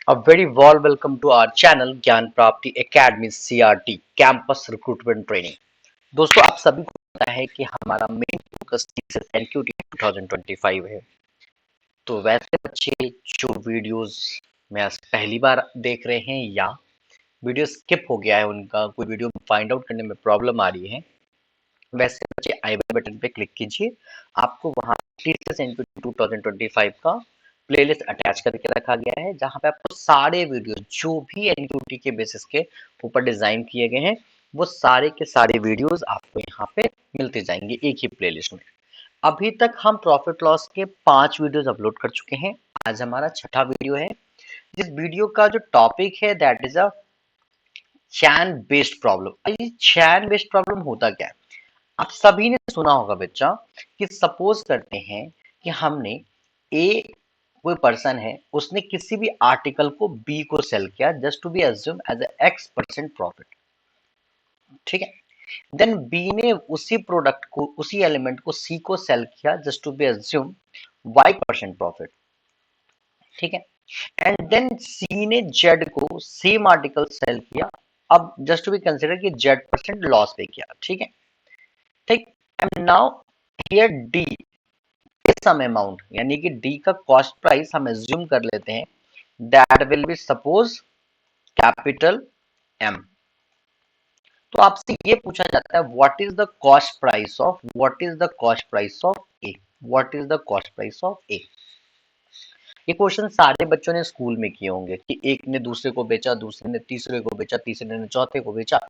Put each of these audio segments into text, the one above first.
A very warm welcome to our channel ज्ञान प्राप्ति academy CRT campus recruitment training. दोस्तों आप सभी को पता है कि हमारा मेन फोकस थीसिस एनक्यूटी 2025 है। तो वैसे बच्चे जो वीडियोस में आज पहली बार देख रहे हैं या वीडियो स्किप हो गया है, उनका कोई वीडियो फाइंड आउट करने में प्रॉब्लम आ रही है, वैसे बच्चे आई बटन पे क्लिक कीजिए। आपको वहां थीसिस एनक्यूटी 2025 का प्लेलिस्ट अटैच करके रखा गया है, जहां पे आपको सारे वीडियो जो भी एनक्यूटी के बेसिस के ऊपर डिजाइन किए गए हैं वो सारे के सारे वीडियोस आपको यहाँ पे मिलते जाएंगे एक ही प्लेलिस्ट में। अभी तक हम प्रॉफिट लॉस के 5 वीडियोस अपलोड कर चुके हैं। आज हमारा छठा वीडियो है। जिस वीडियो का जो टॉपिक है that is a chain based problem. Chain based problem होता क्या है? आप सभी ने सुना होगा बच्चा कि सपोज करते हैं कि हमने ए कोई पर्सन है, उसने किसी भी आर्टिकल को बी को सेल किया just to be assume as X% profit. ठीक है। देन बी ने उसी प्रोडक्ट को, उसी एलिमेंट को सी को सेल किया just to be assume Y% profit. ठीक है। एंड देन सी ने जेड को सेम आर्टिकल सेल किया, अब जस्ट टू बी कंसिडर कि Z% लॉस पे किया। ठीक है। ठीक। And now here the sum amount, यानी कि डी का कॉस्ट प्राइस हम एज्यूम कर लेते हैं that will be suppose capital M. तो आपसे ये पूछा जाता है what is the cost price of, what is the cost price of a, what is the cost price of a. ये क्वेश्चन सारे बच्चों ने स्कूल में किए होंगे कि एक ने दूसरे को बेचा, दूसरे ने तीसरे को बेचा, तीसरे ने चौथे को बेचा।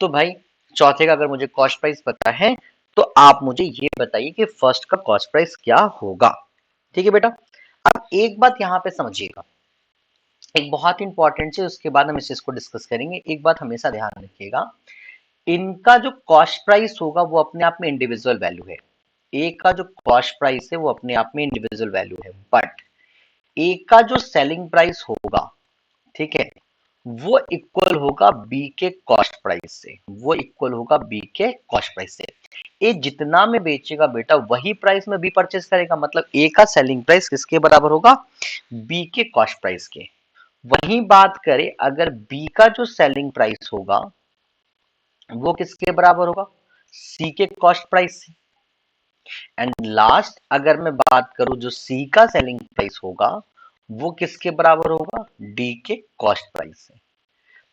तो भाई चौथे का अगर मुझे कॉस्ट प्राइस पता है तो आप मुझे ये बताइए कि फर्स्ट का कॉस्ट प्राइस क्या होगा। ठीक है बेटा। अब एक बात यहाँ पे समझिएगा, एक बहुत इंपॉर्टेंट है, उसके बाद हम इस चीज को डिस्कस करेंगे। एक बात हमेशा ध्यान रखिएगा, इनका जो कॉस्ट प्राइस होगा वो अपने आप में इंडिविजुअल वैल्यू है। ए का जो कॉस्ट प्राइस है वो अपने आप में इंडिविजुअल वैल्यू है, बट ए का जो सेलिंग प्राइस होगा, ठीक है, वो इक्वल होगा बी के कॉस्ट प्राइस से, वो इक्वल होगा बी के कॉस्ट प्राइस से। ए जितना में बेचेगा बेटा वही प्राइस में बी परचेस करेगा, मतलब ए का सेलिंग प्राइस किसके बराबर होगा? बी के कॉस्ट प्राइस के। वही बात करें अगर बी का जो सेलिंग प्राइस होगा वो किसके बराबर होगा? सी के कॉस्ट प्राइस से। एंड लास्ट अगर मैं बात करूं जो सी का सेलिंग प्राइस होगा वो किसके बराबर होगा? डी के कॉस्ट प्राइस से।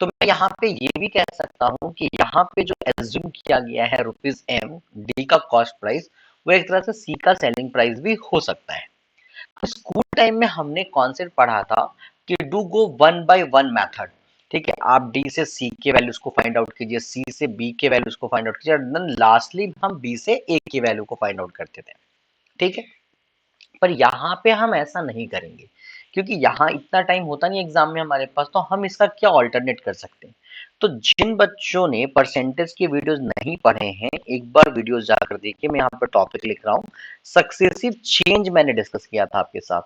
तो मैं यहाँ पे ये भी कह सकता हूँ कि यहाँ पे जो एज्यूम किया गया है रुपीज एम, डी का कॉस्ट प्राइस, वो एक तरह से सी का सेलिंग प्राइस भी हो सकता है। स्कूल टाइम में हमने कॉन्सेप्ट पढ़ा था कि do go one by one method. ठीक है, आप डी से सी के वैल्यूज को फाइंड आउट कीजिए, सी से बी के वैल्यूज को फाइंड आउट कीजिए, और देन लास्टली हम बी से ए के वैल्यू को फाइंड आउट करते थे। ठीक है। पर यहाँ पे हम ऐसा नहीं करेंगे क्योंकि यहाँ इतना टाइम होता नहीं एग्जाम में हमारे पास, तो हम इसका क्या ऑल्टरनेट कर सकते हैं। तो जिन बच्चों ने परसेंटेज की वीडियोस नहीं पढ़े हैं एक बार वीडियोस जाकर देखिए। मैं यहाँ पर टॉपिक लिख रहा हूँ, सक्सेसिव चेंज मैंने डिस्कस किया था आपके साथ,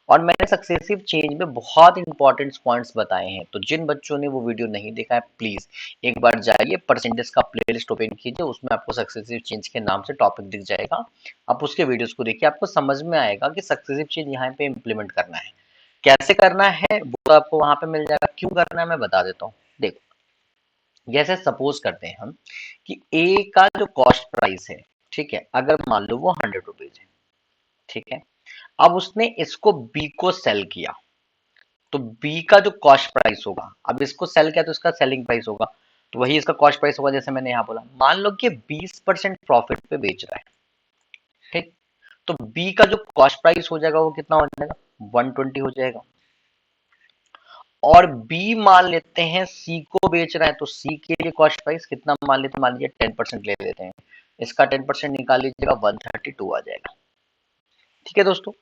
और मैंने सक्सेसिव चेंज में बहुत इंपॉर्टेंट पॉइंट्स बताए हैं। तो जिन बच्चों ने वो वीडियो नहीं देखा है प्लीज एक बार जाइए, परसेंटेज का प्लेलिस्ट ओपन कीजिए, उसमें आपको सक्सेसिव चेंज के नाम से टॉपिक दिख जाएगा। आप उसके वीडियोस को देखिए, आपको समझ में आएगा कि सक्सेसिव चेंज यहाँ पे इम्प्लीमेंट करना है, कैसे करना है वो तो आपको वहां पे मिल जाएगा। क्यों करना है मैं बता देता हूँ। देखो, जैसे सपोज करते हैं हम कि ए का जो कॉस्ट प्राइस है, ठीक है, अगर मान लो वो 100 रुपीज है, ठीक है, अब उसने इसको बी को सेल किया, तो बी का जो कॉस्ट प्राइस होगा, अब इसको सेल किया तो इसका सेलिंग प्राइस होगा, तो वही इसका कॉस्ट प्राइस होगा। जैसे मैंने यहाँ बोला, मान लो कि 20% प्रॉफिट पे बेच रहा है, ठीक, तो बी का जो कॉस्ट प्राइस हो जाएगा वो कितना हो जाएगा? 120 हो जाएगा। और बी मान लेते हैं सी को बेच रहा है, तो सी के लिए कॉस्ट प्राइस कितना मान लेते हैं? मान लीजिए 10% ले लेते हैं, इसका 10% निकाल लीजिएगा, 132 आ जाएगा। ठीक है दोस्तों।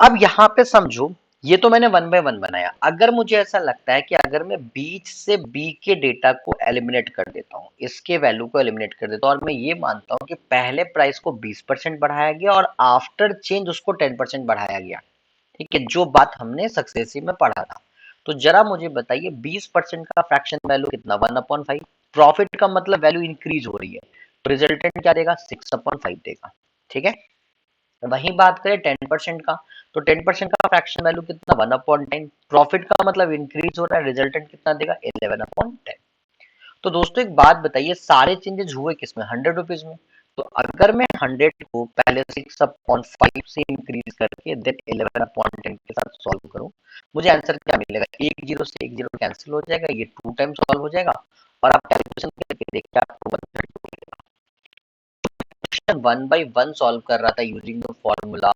अब यहां पे समझो, ये तो मैंने वन बाय वन बनाया। अगर मुझे ऐसा लगता है कि अगर मैं बीच से बी के डेटा को एलिमिनेट कर देता हूं, इसके वैल्यू को एलिमिनेट कर देता हूं, और मैं ये मानता हूं कि पहले प्राइस को 20% बढ़ाया गया और आफ्टर चेंज उसको 10% बढ़ाया गया, ठीक है, जो बात हमने सक्सेसिव में पढ़ा था, तो जरा मुझे बताइए 20% का फ्रैक्शन वैल्यू कितना? 1/5। प्रॉफिट का मतलब वैल्यू इंक्रीज हो रही है, तो रिजल्टेंट क्या देगा? 6/5 देगा। ठीक है। वहीं बात करें 10% का, तो 10% का फ्रैक्शन वैल्यू कितना 1/10। प्रॉफिट का मतलब इंक्रीज हो रहा है, रिजल्टेंट कितना देगा 11/10। तो दोस्तों एक बात बताइए, सारे चेंजेस हुए किसमें 100 रुपीज में। तो अगर मैं 100 को पहले 6/5 से इंक्रीज करके देन 11/10 के साथ सॉल्व करूं, मुझे आंसर क्या मिलेगा, एक जीरो से एक जीरो कैंसिल हो जाएगा, ये 2 टाइम सॉल्व हो जाएगा और आप कैलकुलेशन करके देखिए आपको 132 वन बाई वन सॉल्व कर रहा था यूजिंग द फॉर्मूला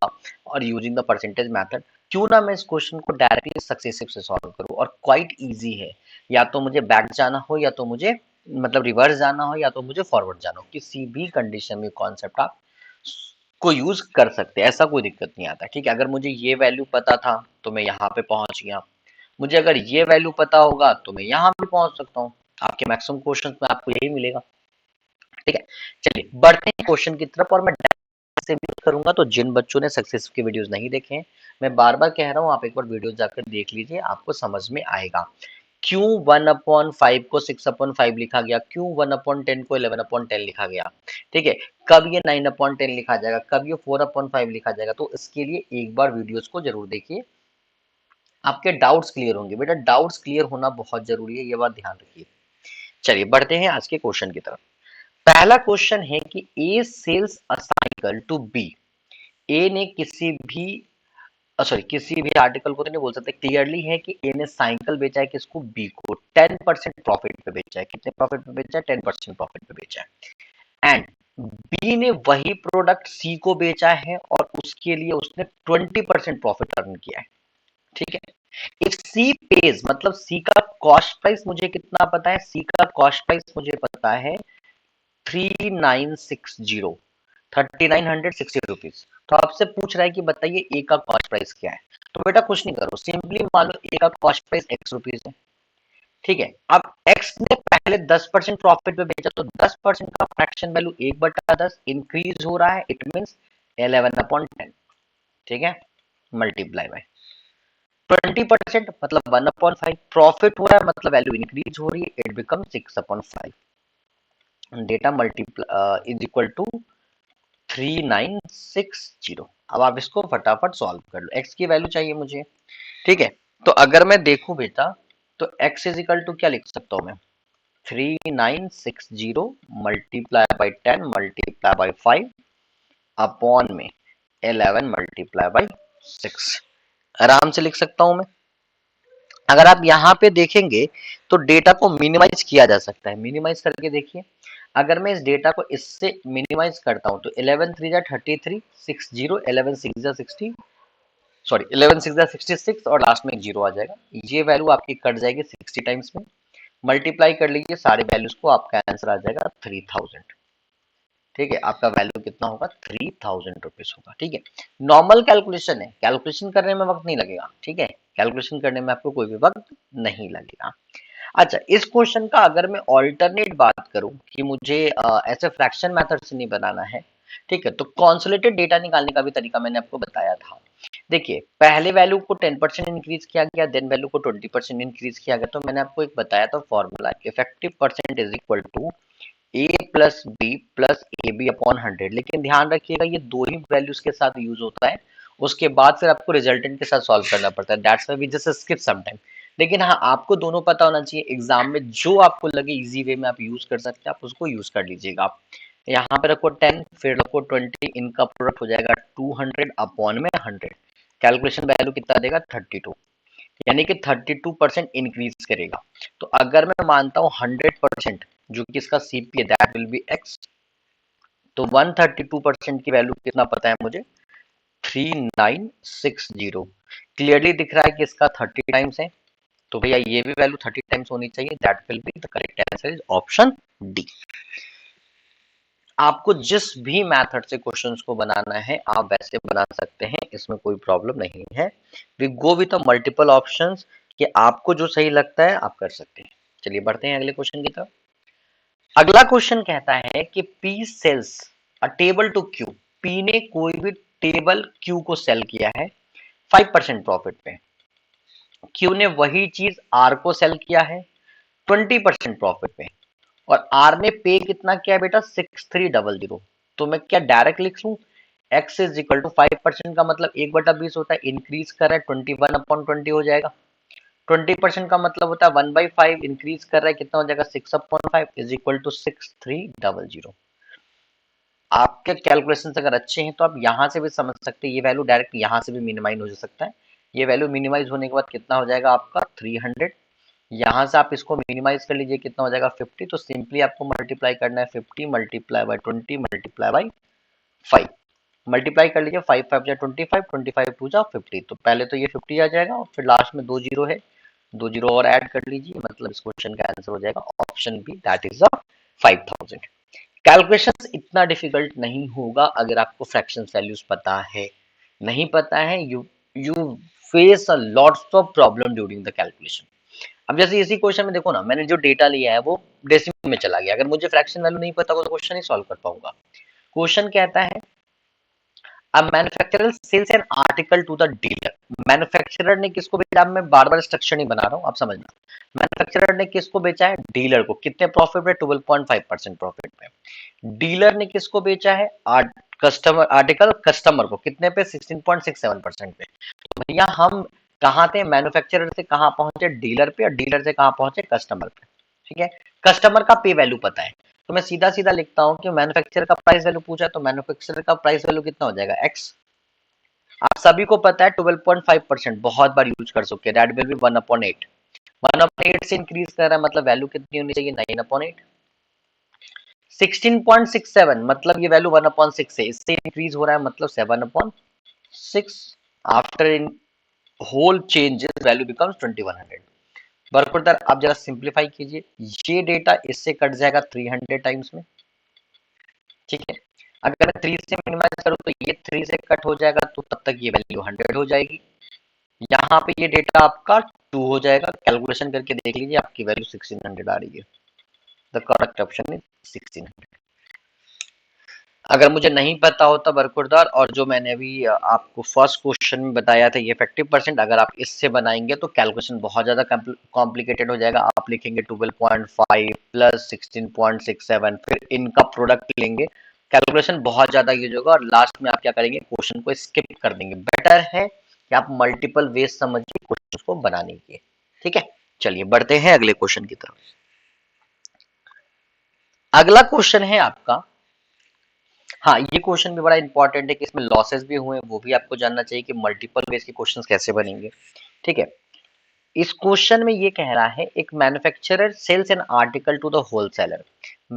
और यूजिंग द परसेंटेज मेथड। क्यों ना मैं इस क्वेश्चन को डायरेक्टली सक्सेसिव से सॉल्व करूं, और क्वाइट इजी है। या तो मुझे बैक जाना हो, या तो मुझे मतलब रिवर्स जाना हो, या तो मुझे फॉरवर्ड जाना हो, किसी भी कंडीशन में कॉन्सेप्ट आप को यूज कर सकते हैं, ऐसा कोई दिक्कत नहीं आता। ठीक है, अगर मुझे ये वैल्यू पता था तो मैं यहाँ पे पहुंच गया, मुझे अगर ये वैल्यू पता होगा तो मैं यहाँ पे पहुंच सकता हूँ। आपके मैक्सिमम क्वेश्चन में आपको यही मिलेगा। ठीक है, चलिए बढ़ते हैं क्वेश्चन की तरफ। और मैं से भी करूंगा, तो जिन बच्चों ने सक्सेस के वीडियोस नहीं देखे हैं, मैं बार बार कह रहा हूँ आप एक बार वीडियो जाकर देख लीजिए, आपको समझ में आएगा क्यों 1/5 को 6/5 लिखा गया, क्यों 1/10 को 11/10 लिखा गया। ठीक है, कब ये 9/10 लिखा जाएगा, कब ये 4/5 लिखा जाएगा। तो इसके लिए एक बार वीडियोस को जरूर देखिए, आपके डाउट्स क्लियर होंगे। बेटा डाउट्स क्लियर होना बहुत जरूरी है, ये बात ध्यान रखिए। चलिए बढ़ते हैं आज के क्वेश्चन की तरफ। पहला क्वेश्चन है कि A sells a cycle to B. A ने किसी भी सॉरी किसी भी आर्टिकल को तो नहीं बोल सकते, क्लियरली है कि ए ने साइकिल बेचा है किसको, बी को 10% प्रॉफिट पे बेचा है। कितने प्रॉफिट पे बेचा है, 10% प्रॉफिट पे बेचा है। एंड बी ने वही प्रोडक्ट सी को बेचा है और उसके लिए उसने 20% प्रॉफिट अर्न किया है। ठीक है, इफ सी पेज मतलब सी का कॉस्ट प्राइस मुझे कितना पता है, सी का कॉस्ट प्राइस मुझे पता है 3960 ₹3960। तो आपसे पूछ रहा है कि बताइए ए का कॉस्ट प्राइस क्या है। तो बेटा कुछ नहीं करो, सिंपली मान लो ए का कॉस्ट प्राइस एक्स रुपीज है। ठीक है, अब एक्स ने पहले 10% प्रॉफिट पे बेचा, तो 10% का फ्रैक्शन वैल्यू 1/10 इंक्रीज हो रहा है, इट मींस 11/10। ठीक है, मल्टीप्लाई बाय 20% मतलब 1/5 प्रॉफिट हो रहा है, मतलब वैल्यू इंक्रीज हो रही है, it become 6/5। Data multiply is equal to 3960। अब आप इसको फटाफट सॉल्व कर लो, x की वैल्यू चाहिए मुझे। ठीक है, तो अगर मैं देखूं बेटा, तो x इज इक्वल टू क्या लिख सकता हूं मैं, 3960 multiply by 10 multiply by 5 upon में 11 मल्टीप्लाई बाई 6, आराम से लिख सकता हूं मैं। अगर आप यहाँ पे देखेंगे तो डेटा को मिनिमाइज किया जा सकता है, मिनिमाइज करके देखिए। अगर मैं इस डेटा को इससे मिनिमाइज करता हूं तो 11 3 जा 33, 60 11 6 जा 60, सॉरी 11 6 जा 66 और लास्ट में एक जीरो आ जाएगा। ये वैल्यू आपकी कट जाएगी 60 टाइम्स में, मल्टीप्लाई कर लीजिए सारे वैल्यूज को, आपका आंसर आ जाएगा 3000। ठीक है, आपका वैल्यू कितना होगा 3000 रुपीज होगा। ठीक है, नॉर्मल कैलकुलेशन है, कैलकुलेशन करने में वक्त नहीं लगेगा। ठीक है, कैलकुलेशन करने में आपको कोई भी वक्त नहीं लगेगा। अच्छा, इस क्वेश्चन का अगर मैं ऑल्टरनेट बात करूं कि मुझे ऐसे फ्रैक्शन मेथड से नहीं बनाना है, ठीक है, तो कॉन्सोलेटेड डेटा निकालने का भी तरीका मैंने आपको बताया था। देखिए, पहले वैल्यू को 10% इंक्रीज किया गया, देन वैल्यू को 20% इंक्रीज किया गया। तो मैंने आपको एक बताया था formula, effective percent is equal to A plus B plus A B upon 100। लेकिन ध्यान रखिएगा ये दो ही वैल्यूज के साथ यूज होता है, उसके बाद फिर आपको रिजल्टेंट के साथ सॉल्व करना पड़ता है, that's why we just skip sometime. लेकिन हाँ, आपको दोनों पता होना चाहिए, एग्जाम में जो आपको लगे इजी वे में आप यूज कर सकते हैं, आप उसको यूज कर लीजिएगा। आप यहाँ पे रखो 10 फिर रखो 20, इनका प्रोडक्ट हो जाएगा 200 अपॉन में 100, कैलकुलेशन वैल्यू कितना देगा 32, यानी कि 32% इंक्रीज करेगा। तो अगर मैं मानता हूँ 100% जो कि इसका सीपी है दैट विल बी एक्स, तो 132% की वैल्यू कितना पता है मुझे 3960। क्लियरली दिख रहा है कि इसका 30 टाइम्स है, तो भैया ये भी वैल्यू 30 टाइम्स होनी चाहिए, that will be the correct answer is option D. आपको जिस भी मेथड से क्वेश्चंस को बनाना है आप वैसे बना सकते हैं, इसमें कोई प्रॉब्लम नहीं है। We go with multiple options, कि आपको जो सही लगता है आप कर सकते हैं। चलिए बढ़ते हैं अगले क्वेश्चन की तरफ। अगला क्वेश्चन कहता है कि P sells a table to Q। P ने कोई भी टेबल Q को सेल किया है 5% प्रॉफिट पे, Q ने वही चीज R को सेल किया है 20% प्रॉफिट पे, और R ने पे कितना किया बेटा 6300। तो मैं क्या डायरेक्ट लिख लूं, x इज इक्वल टू 5% का मतलब 1/20 होता है, इंक्रीज कर रहा है 21/20 हो जाएगा। 20% का मतलब होता है 1/5, इंक्रीज कर रहा है कितना हो जाएगा 6/5 इज इक्वल टू 6300। आपके कैलकुलेशन अगर अच्छे हैं तो आप यहाँ से भी समझ सकते हैं, ये वैल्यू डायरेक्ट यहाँ से भी मिनिमाइज हो सकता है। ये वैल्यू मिनिमाइज होने के बाद कितना हो जाएगा आपका 300। यहाँ से आप इसको मिनिमाइज कर लीजिए, कितना हो जाएगा 50। तो सिंपली आपको मल्टीप्लाई करना है 50 multiply by 20 multiply by 5। Multiply कर लीजिए, 5 5 जा 25, 25 2 जा 50। तो पहले तो ये 50 आ जाएगा और फिर लास्ट में 2 जीरो है, 2 जीरो और ऐड कर लीजिए, मतलब इस क्वेश्चन का आंसर हो जाएगा option B, that is the 5000। Calculation इतना डिफिकल्ट नहीं होगा अगर आपको फ्रैक्शन वैल्यूज पता है। नहीं पता है, you face a lots of problem during the calculation. अब जैसे इसी क्वेश्चन में देखो ना, मैंने जो डेटा लिया है वो डेसिमल में चला गया, अगर मुझे फ्रैक्शन वैल्यू नहीं पता होगा तो क्वेश्चन नहीं सॉल्व कर पाऊंगा। क्वेश्चन कहता है अब manufacturer sells an article to the dealer. Manufacturer ने किसको बेचा, अब मैं बार बार स्ट्रक्चर नहीं बना रहा हूँ, आप समझना। मैन्युफैक्चरर ने किसको बेचा है, डीलर को। कितने प्रॉफिट पे, 12.5% प्रॉफिट पे। डीलर ने किसको बेचा है, कस्टमर आर्टिकल कस्टमर को, कितने पे, 16.67% पे। तो भैया हम कहाँ थे, मैन्युफैक्चरर से कहाँ पहुंचे, डीलर पे, और डीलर से कहाँ पहुंचे, कस्टमर पे। ठीक है, कस्टमर का पे वैल्यू पता है, तो मैं सीधा सीधा लिखता हूं कि मैन्युफैक्चरर का प्राइस वैल्यू पूछा, तो मैन्युफैक्चरर का प्राइस वैल्यू कितना हो जाएगा, एक्स। आप सभी को पता है 12.5%, बहुत बार यूज कर चुके हैं, दैट विल बी 1/8। 1/8 से इंक्रीज कर रहा है मतलब वैल्यू कितनी होनी चाहिए, 9/8। 16.67 मतलब ये वैल्यू 1/6 है, इससे इंक्रीज हो रहा है मतलब 7/6। After in whole changes value becomes 2100। बरखुरदार आप जरा सिंप्लीफाई कीजिए, ये डेटा इससे कट जाएगा 300 टाइम्स में। ठीक है, अगर 3 से मिनिमाइज करूं तो ये 3 से कट हो जाएगा, तो तब तक ये वैल्यू 100 हो जाएगी। यहाँ पे ये डेटा आपका 2 हो जाएगा, कैलकुलेशन करके देख लीजिए आपकी वैल्यू 1600 आ रही है। The correct option is 1600। अगर मुझे नहीं पता होता बरखुरदार, और जो मैंने अभी आपको फर्स्ट क्वेश्चन में बताया था ये इफेक्टिव परसेंट, अगर आप इससे बनाएंगे तो कैलकुलेशन बहुत ज्यादा कॉम्प्लिकेटेड हो जाएगा। आप लिखेंगे 12.5 प्लस 16.67, फिर इनका प्रोडक्ट लेंगे, कैलकुलेशन बहुत ज्यादा यूज होगा, और लास्ट में आप क्या करेंगे, क्वेश्चन को स्किप कर देंगे। बेटर है कि आप मल्टीपल वेज समझिए क्वेश्चन को बनाने के। ठीक है, चलिए बढ़ते हैं अगले क्वेश्चन की तरफ। अगला क्वेश्चन है आपका, हाँ ये क्वेश्चन भी बड़ा इंपॉर्टेंट है कि इसमें लॉसेस भी हुए, वो भी आपको जानना चाहिए कि मल्टीपल वेज के क्वेश्चंस कैसे बनेंगे। ठीक है, इस क्वेश्चन में ये कह रहा है एक manufacturer sells an article to the wholesaler.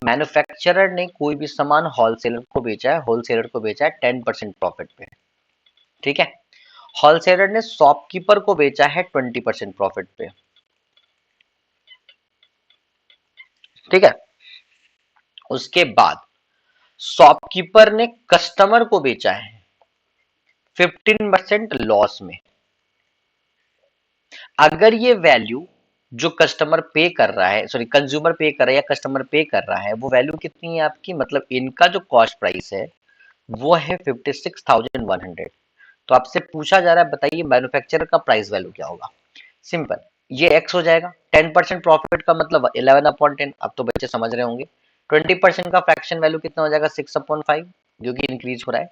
Manufacturer ने कोई भी सामान होलसेलर को बेचा है, होलसेलर को बेचा है 10% प्रॉफिट पे। ठीक है, होलसेलर ने शॉपकीपर को बेचा है 20% प्रॉफिट पे। ठीक है, उसके बाद शॉपकीपर ने कस्टमर को बेचा है 15% लॉस में। अगर ये वैल्यू जो कस्टमर पे कर रहा है, सॉरी कंज्यूमर पे कर रहा है या कस्टमर पे कर रहा है, वो वैल्यू कितनी है आपकी, मतलब इनका जो कॉस्ट प्राइस है वो है 56,100। तो आपसे पूछा जा रहा है बताइए मैन्युफैक्चरर का प्राइस वैल्यू क्या होगा। सिंपल, ये एक्स हो जाएगा। 10% प्रॉफिट का मतलब 11/10, अब तो बच्चे समझ रहे होंगे। 20% का फ्रैक्शन वैल्यू कितना हो जाएगा 6/5, जो कि इंक्रीज हो रहा है।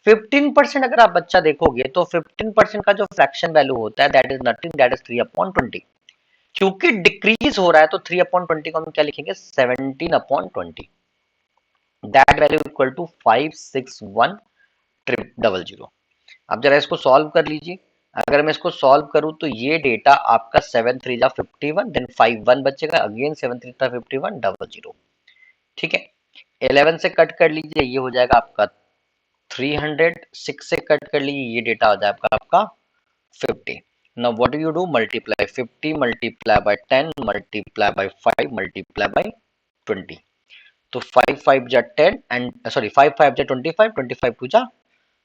15% अगर आप बच्चा देखोगे तो 15% का जो फ्रैक्शन वैल्यू होता है that is nothing, that is 3/20। क्योंकि डिक्रीज हो रहा है तो 3/20 को हम क्या लिखेंगे, 17/20। That value equal to 561000। अब जरा इसको सॉल्व कर लीजिए। अगर मैं इसको सॉल्व करूं तो ये डेटा आपका 7 3 जा 51, देन 5 1 बचेगा, अगेन 7 3 जा 51 00। ठीक है, 11 से कट कर लीजिए, ये हो जाएगा आपका 300। 6 से कट कर लीजिए, ये डेटा हो जाएगा आपका 50। Now what do you do? Multiply 50 multiply by 10 multiply by 5 multiply by 20। तो 5 5 जा 10 एंड सॉरी 5 5 जा 25, 25 2 जा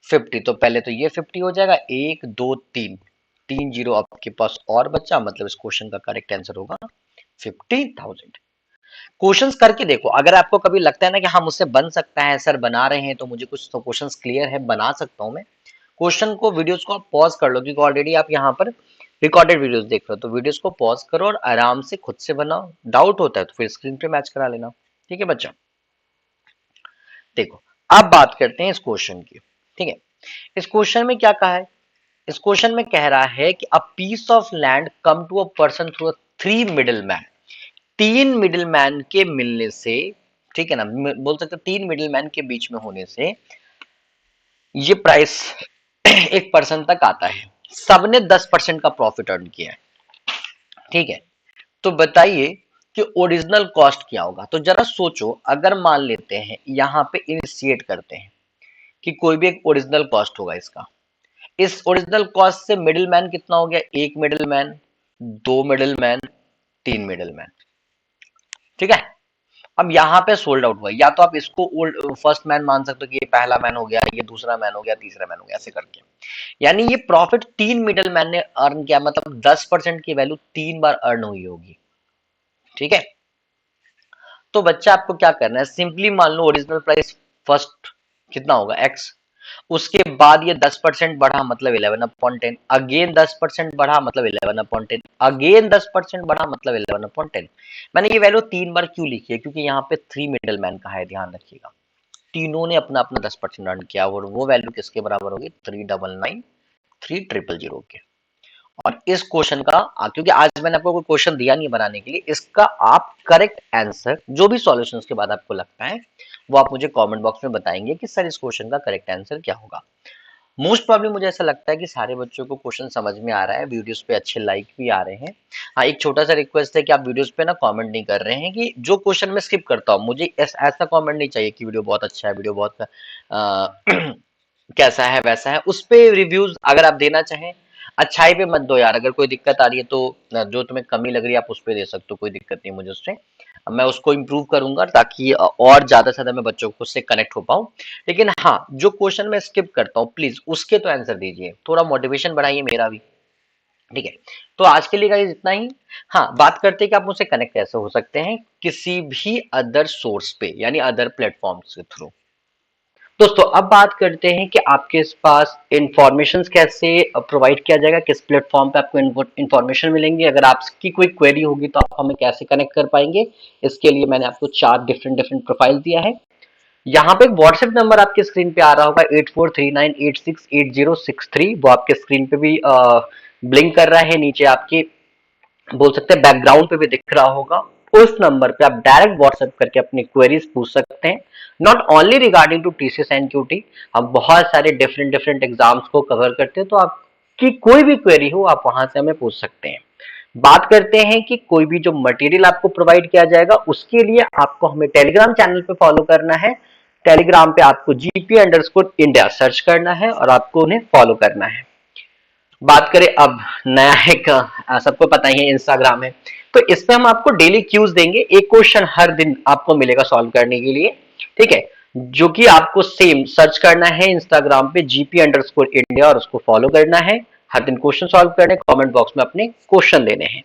50। तो पहले तो ये 50 हो जाएगा, 1 2 3, 3 जीरो आपके पास और बचा, मतलब इस क्वेश्चन का करेक्ट आंसर होगा 50,000। क्वेश्चंस करके देखो, अगर आपको कभी लगता है ना कि हाँ मुझसे बन सकता है सर, बना रहे हैं तो मुझे कुछ तो क्वेश्चंस क्लियर है, बना सकता हूं मैं। क्वेश्चन को, वीडियोस को आप पॉज कर लो, क्योंकि ऑलरेडी आप यहाँ पर रिकॉर्डेड वीडियोस देख रहे हो, तो वीडियोस को पॉज करो और आराम से खुद से बनाओ। डाउट होता है तो फिर स्क्रीन पे मैच करा लेना। ठीक है बच्चा, देखो अब बात करते हैं इस क्वेश्चन की। ठीक है। इस क्वेश्चन में क्या कहा है, इस क्वेश्चन में कह रहा है कि a piece of land come to a person through three middle man, तीन मिडिल मैन के मिलने से, ठीक है ना, बोल सकते तीन मिडिल मैन के बीच में होने से ये प्राइस एक पर्सन तक आता है, सबने 10% का प्रॉफिट अर्न किया है। ठीक है, तो बताइए कि ओरिजिनल कॉस्ट क्या होगा। तो जरा सोचो, अगर मान लेते हैं यहां पे इनिशिएट करते हैं कि कोई भी एक ओरिजिनल कॉस्ट होगा इसका, इस ओरिजिनल कॉस्ट से मिडिल मैन कितना हो गया, एक मिडिल मैन, दो मिडिल मैन, तीन मिडिल मैन। ठीक है, अब यहाँ पे सोल्ड आउट हुआ, या तो आप इसको फर्स्ट मैन मान सकते हो कि ये पहला मैन हो गया, ये दूसरा मैन हो गया, तीसरा मैन हो गया, ऐसे करके। यानी ये प्रॉफिट तीन मिडिल मैन ने अर्न किया, मतलब 10% की वैल्यू तीन बार अर्न हुई होगी। ठीक है, तो बच्चा आपको क्या करना है, सिंपली मान लो ओरिजिनल प्राइस फर्स्ट कितना होगा एक्स, उसके बाद ये 10% बढ़ा मतलब 11/10, अगेन 10% बढ़ा मतलब 11/10, अगेन 10% बढ़ा मतलब 11/10। मैंने ये वैल्यू तीन बार क्यों लिखी है, क्योंकि यहाँ पे थ्री मिडल मैन का है, ध्यान रखिएगा। तीनों ने अपना अपना 10% अर्न किया और वो वैल्यू किसके बराबर होगी, 399,300 के। और इस क्वेश्चन का क्योंकि आज मैंने आपको कोई क्वेश्चन दिया नहीं बनाने के लिए, इसका आप करेक्ट आंसर जो भी सॉल्यूशन के बाद आपको लगता है वो आप मुझे कमेंट बॉक्स में बताएंगे कि सर इस क्वेश्चन का करेक्ट आंसर क्या होगा। मोस्ट प्रॉब्लम मुझे ऐसा लगता है कि सारे बच्चों को क्वेश्चन समझ में आ रहा है, वीडियोस पे अच्छे लाइक भी आ रहे हैं। हाँ, एक छोटा सा रिक्वेस्ट है कि आप वीडियोस पे ना कमेंट नहीं कर रहे हैं, कि जो क्वेश्चन मैं स्किप करता हूँ मुझे ऐसा कमेंट नहीं चाहिए कि वीडियो बहुत अच्छा है, वीडियो बहुत कैसा है वैसा है, उस पे रिव्यूज अगर आप देना चाहें, अच्छाई पे मत दो यार। अगर कोई दिक्कत आ रही है तो जो तुम्हें कमी लग रही है आप उस पे दे सकते हो, कोई दिक्कत नहीं मुझे उससे, मैं उसको इम्प्रूव करूंगा ताकि और ज्यादा से ज्यादा मैं बच्चों को उससे कनेक्ट हो पाऊं। लेकिन हाँ, जो क्वेश्चन मैं स्किप करता हूँ प्लीज उसके तो आंसर दीजिए, थोड़ा मोटिवेशन बढ़ाइए मेरा भी। ठीक है, तो आज के लिए गाइस इतना ही। हाँ, बात करते हैं कि आप मुझसे कनेक्ट कैसे हो सकते हैं, किसी भी अदर सोर्स पे यानी अदर प्लेटफॉर्म के थ्रू। दोस्तों अब बात करते हैं कि आपके पास इंफॉर्मेशन कैसे प्रोवाइड किया जाएगा, किस प्लेटफॉर्म पे आपको इंफॉर्मेशन मिलेंगी, अगर आपकी कोई क्वेरी होगी तो आप हमें कैसे कनेक्ट कर पाएंगे। इसके लिए मैंने आपको चार डिफरेंट डिफरेंट प्रोफाइल दिया है। यहाँ पे एक व्हाट्सएप नंबर आपके स्क्रीन पे आ रहा होगा 8439868063, वो आपके स्क्रीन पे भी ब्लिंक कर रहा है, नीचे आपके बोल सकते हैं बैकग्राउंड पे भी दिख रहा होगा। उस नंबर पे आप डायरेक्ट व्हाट्सएप करके अपनी क्वेरीज पूछ सकते हैं, not only regarding to TCS NQT, हम बहुत सारे डिफरेंट डिफरेंट एग्जाम्स को कवर करते हैं, तो आपकी कोई भी क्वेरी हो आप वहां से हमें पूछ सकते हैं। बात करते हैं कि कोई भी जो मटेरियल आपको प्रोवाइड किया जाएगा उसके लिए आपको हमें टेलीग्राम चैनल पे फॉलो करना है। टेलीग्राम पे आपको GP_India सर्च करना है और आपको उन्हें फॉलो करना है। बात करें अब नया एक सबको पता ही है इंस्टाग्राम है, तो इस पे हम आपको डेली क्यूज देंगे, एक क्वेश्चन हर दिन आपको मिलेगा सॉल्व करने के लिए। ठीक है, जो कि आपको सेम सर्च करना है इंस्टाग्राम पे GP_India और उसको फॉलो करना है, हर दिन क्वेश्चन सॉल्व करने, कमेंट बॉक्स में अपने क्वेश्चन देने हैं।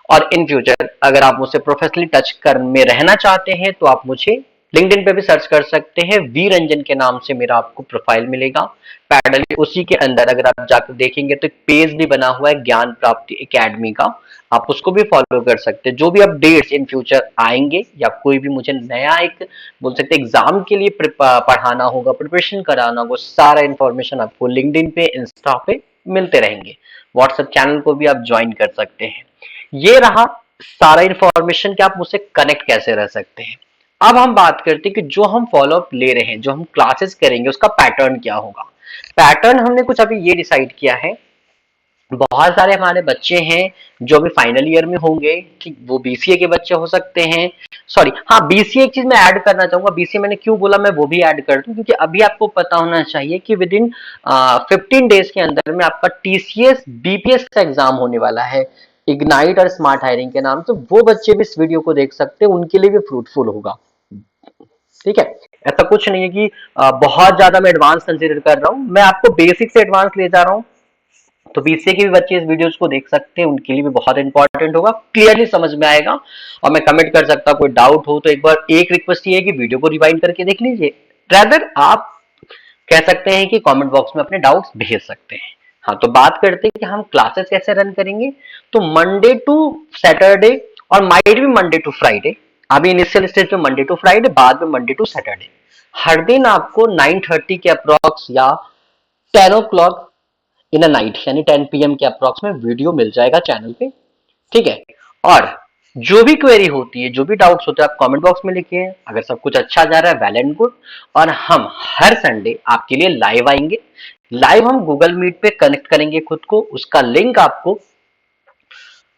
और इन फ्यूचर अगर आप मुझसे प्रोफेशनली टच कर में रहना चाहते हैं तो आप मुझे लिंक्डइन पे भी सर्च कर सकते हैं, वी रंजन के नाम से मेरा आपको प्रोफाइल मिलेगा। पैरेलली उसी के अंदर अगर आप जाकर देखेंगे तो एक पेज भी बना हुआ है ज्ञान प्राप्ति एकेडमी का, आप उसको भी फॉलो कर सकते हैं। जो भी अपडेट्स इन फ्यूचर आएंगे या कोई भी मुझे नया एक बोल सकते एग्जाम के लिए पढ़ाना होगा, प्रिपरेशन कराना होगा, सारा इन्फॉर्मेशन आपको लिंक्डइन पे इंस्टा पे मिलते रहेंगे। व्हाट्सएप चैनल को भी आप ज्वाइन कर सकते हैं। ये रहा सारा इंफॉर्मेशन कि आप मुझसे कनेक्ट कैसे रह सकते हैं। अब हम बात करते हैं कि जो हम फॉलोअप ले रहे हैं, जो हम क्लासेस करेंगे उसका पैटर्न क्या होगा। पैटर्न हमने कुछ अभी ये डिसाइड किया है, बहुत सारे हमारे बच्चे हैं जो अभी फाइनल ईयर में होंगे, ठीक, वो बीसीए के बच्चे हो सकते हैं। सॉरी, हाँ, बीसीए एक चीज मैं ऐड करना चाहूंगा, बीसीए मैंने क्यों बोला मैं वो भी ऐड कर दूं, क्योंकि अभी आपको पता होना चाहिए कि विद इन 15 डेज के अंदर में आपका टीसीएस बीपीएस का एग्जाम होने वाला है, इग्नाइट और स्मार्ट हायरिंग के नाम से। वो बच्चे भी इस वीडियो को देख सकते हैं, उनके लिए भी फ्रूटफुल होगा। ठीक है, ऐसा कुछ नहीं है कि बहुत ज्यादा मैं एडवांस कंसीडर कर रहा हूं, मैं आपको बेसिक से एडवांस ले जा रहा हूं। तो बीसीए के भी बच्चे इस वीडियोस को देख सकते हैं, उनके लिए भी बहुत इंपॉर्टेंट होगा, क्लियरली समझ में आएगा। और मैं कमेंट कर सकता हूं, कोई डाउट हो तो एक बार एक रिक्वेस्ट ये है कि वीडियो को रिवाइंड करके देख लीजिए, रादर आप कह सकते हैं कि कमेंट बॉक्स में अपने डाउट्स भेज सकते हैं। हाँ, तो बात करते हैं कि हम क्लासेस कैसे रन करेंगे। तो मंडे टू सैटरडे और माइट भी मंडे टू फ्राइडे अभी इनिशियल स्टेज में मंडे टू फ्राइडे, बाद में मंडे टू सैटरडे। हर दिन आपको 9:30 के अप्रॉक्स या 10 o'clock इन अ नाइट यानी 10 PM के अप्रॉक्स में वीडियो मिल जाएगा चैनल पे, ठीक है। और जो भी क्वेरी होती है, जो भी डाउट्स होते हैं, आप कमेंट बॉक्स में लिखिए। अगर सब कुछ अच्छा जा रहा है, वेल एंड गुड। और हम हर संडे आपके लिए लाइव आएंगे। लाइव हम गूगल मीट पे कनेक्ट करेंगे खुद को, उसका लिंक आपको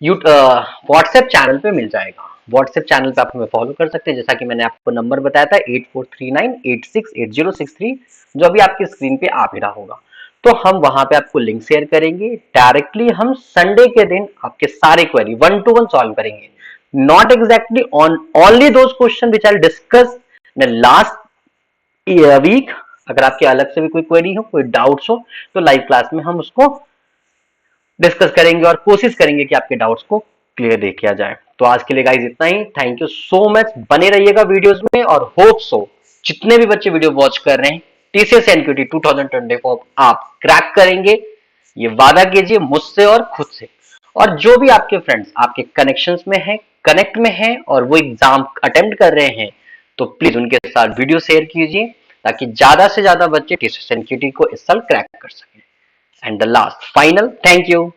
व्हाट्सएप चैनल पे मिल जाएगा। व्हाट्सएप चैनल पे आप हमें फॉलो कर सकते हैं, जैसा कि मैंने आपको नंबर बताया था 8439868063, जो अभी आपकी स्क्रीन पे आ भी रहा होगा। तो हम वहां पे आपको लिंक शेयर करेंगे। डायरेक्टली हम संडे के दिन आपके सारे क्वेरी 1-to-1 सॉल्व करेंगे, not exactly on only those question which I discuss in last week. अगर आपके अलग से भी कोई क्वेरी हो, कोई डाउट्स हो, तो लाइव क्लास में हम उसको डिस्कस करेंगे और कोशिश करेंगे कि आपके डाउट्स को क्लियर दे किया जाए। तो आज के लिए गाइस इतना ही। Thank you so much. बने रहिएगा वीडियोस में और होप सो जितने भी बच्चे वीडियो वॉच कर रहे हैं, टीसीएस एनक्यूटी 2024 आप क्रैक करेंगे, ये वादा कीजिए मुझसे और खुद से। और जो भी आपके फ्रेंड्स आपके कनेक्शंस में हैं, कनेक्ट में हैं और वो एग्जाम अटेम्प्ट कर रहे हैं, तो प्लीज उनके साथ वीडियो शेयर कीजिए, ताकि ज्यादा से ज्यादा बच्चे टीसीएस एनक्यूटी को इस साल क्रैक कर सकें। And the last final thank you